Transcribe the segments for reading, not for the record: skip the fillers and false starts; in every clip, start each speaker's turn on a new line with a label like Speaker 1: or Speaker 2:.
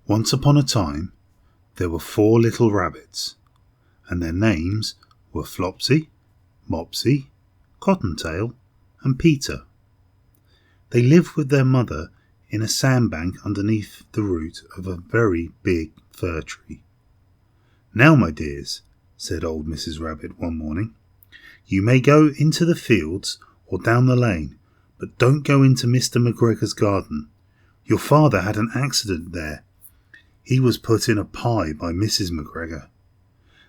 Speaker 1: Once upon a time, there were 4 little rabbits, and their names were Flopsy, Mopsy, Cottontail, and Peter. They lived with their mother in a sandbank underneath the root of a very big fir tree. "Now, my dears," said old Mrs. Rabbit one morning, "you may go into the fields or down the lane, but don't go into Mr. McGregor's garden. Your father had an accident there. He was put in a pie by Mrs. McGregor.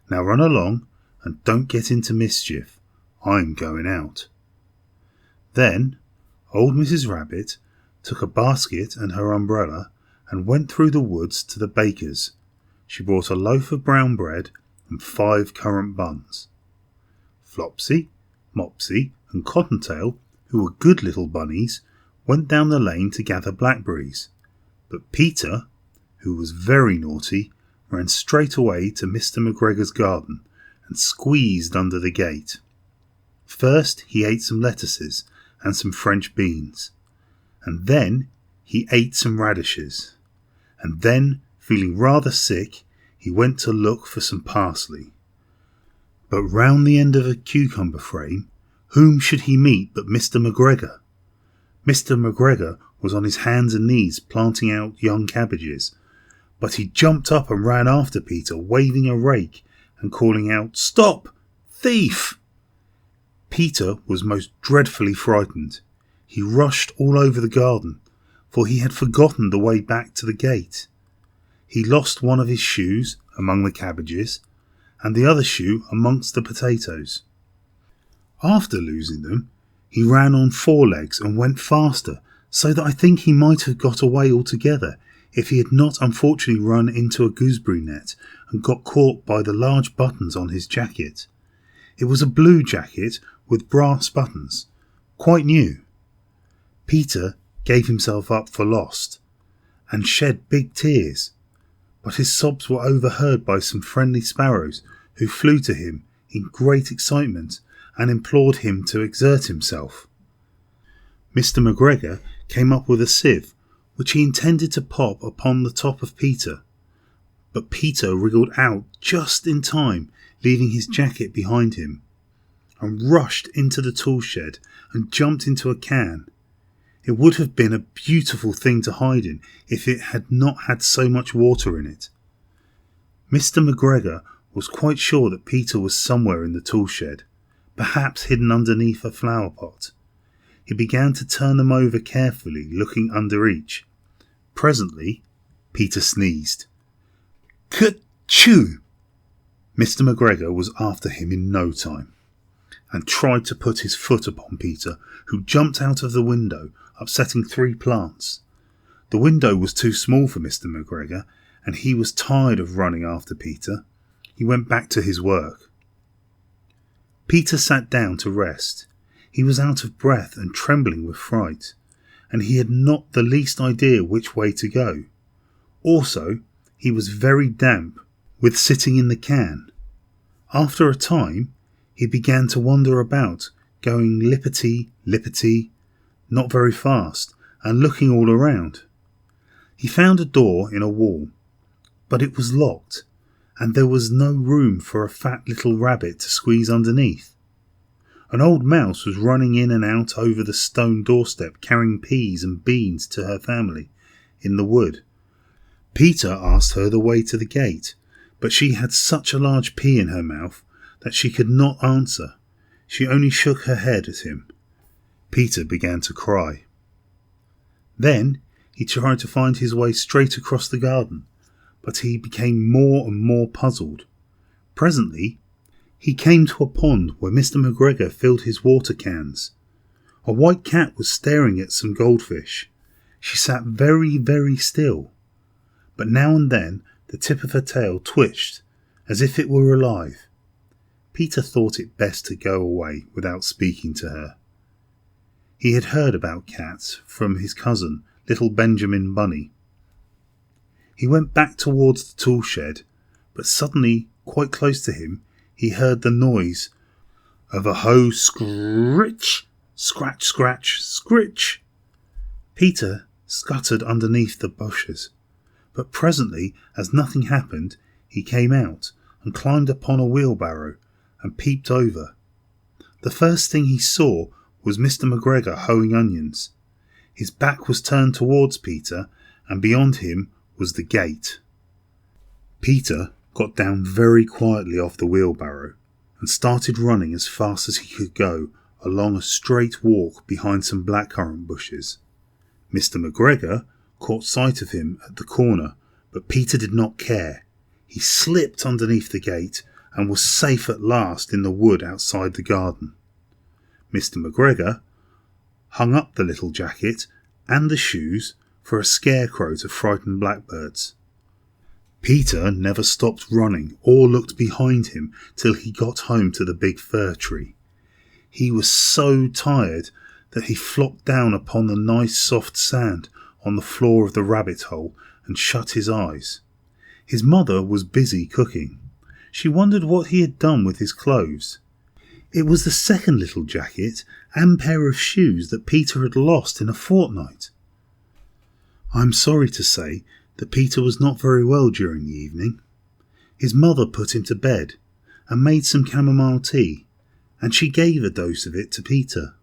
Speaker 1: Now run along and don't get into mischief. I'm going out." Then old Mrs. Rabbit took a basket and her umbrella and went through the woods to the baker's. She brought a loaf of brown bread and 5 currant buns. Flopsy, Mopsy, and Cottontail, who were good little bunnies, went down the lane to gather blackberries. But Peter, who was very naughty, ran straight away to Mr. McGregor's garden and squeezed under the gate. First he ate some lettuces and some French beans, and then he ate some radishes, and then, feeling rather sick, he went to look for some parsley. But round the end of a cucumber frame, whom should he meet but Mr. McGregor? Mr. McGregor was on his hands and knees planting out young cabbages, but he jumped up and ran after Peter, waving a rake and calling out, "Stop! Thief!" Peter was most dreadfully frightened. He rushed all over the garden, for he had forgotten the way back to the gate. He lost one of his shoes among the cabbages, and the other shoe amongst the potatoes. After losing them, he ran on 4 legs and went faster, so that I think he might have got away altogether if he had not unfortunately run into a gooseberry net and got caught by the large buttons on his jacket. It was a blue jacket with brass buttons, quite new. Peter gave himself up for lost and shed big tears, but his sobs were overheard by some friendly sparrows who flew to him in great excitement and implored him to exert himself. Mr. McGregor came up with a sieve, which he intended to pop upon the top of Peter, but Peter wriggled out just in time, leaving his jacket behind him, and rushed into the tool shed and jumped into a can. It would have been a beautiful thing to hide in if it had not had so much water in it. Mr. McGregor was quite sure that Peter was somewhere in the tool shed, perhaps hidden underneath a flower pot. He began to turn them over carefully, looking under each. Presently, Peter sneezed. Ker-choo! Mr. McGregor was after him in no time, and tried to put his foot upon Peter, who jumped out of the window, upsetting 3 plants. The window was too small for Mr. McGregor, and he was tired of running after Peter. He went back to his work. Peter sat down to rest. He was out of breath and trembling with fright, and he had not the least idea which way to go. Also, he was very damp with sitting in the can. After a time, he began to wander about, going lippity, lippity, not very fast, and looking all around. He found a door in a wall, but it was locked, and there was no room for a fat little rabbit to squeeze underneath. An old mouse was running in and out over the stone doorstep, carrying peas and beans to her family in the wood. Peter asked her the way to the gate, but she had such a large pea in her mouth that she could not answer. She only shook her head at him. Peter began to cry. Then he tried to find his way straight across the garden, but he became more and more puzzled. Presently he came to a pond where Mr. McGregor filled his water cans. A white cat was staring at some goldfish. She sat very, very still, but now and then the tip of her tail twitched as if it were alive. Peter thought it best to go away without speaking to her. He had heard about cats from his cousin, little Benjamin Bunny. He went back towards the tool shed, but suddenly, quite close to him, he heard the noise of a hoe scritch, scratch, scratch, scritch. Peter scuttered underneath the bushes, But presently, as nothing happened, he came out and climbed upon a wheelbarrow and peeped over. The first thing he saw was Mr. McGregor hoeing onions. His back was turned towards Peter, and beyond him was the gate. Peter got down very quietly off the wheelbarrow and started running as fast as he could go along a straight walk behind some blackcurrant bushes. Mr. McGregor caught sight of him at the corner, but Peter did not care. He slipped underneath the gate and was safe at last in the wood outside the garden. Mr. McGregor hung up the little jacket and the shoes for a scarecrow to frighten blackbirds. Peter never stopped running or looked behind him till he got home to the big fir tree. He was so tired that he flopped down upon the nice soft sand on the floor of the rabbit hole and shut his eyes. His mother was busy cooking. She wondered what he had done with his clothes. It was the second little jacket and pair of shoes that Peter had lost in a fortnight. I am sorry to say that Peter was not very well during the evening. His mother put him to bed and made some chamomile tea, and she gave a dose of it to Peter,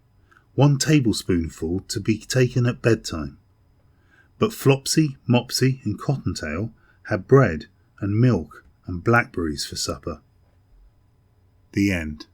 Speaker 1: 1 tablespoonful to be taken at bedtime. But Flopsy, Mopsy and Cottontail had bread and milk and blackberries for supper. The end.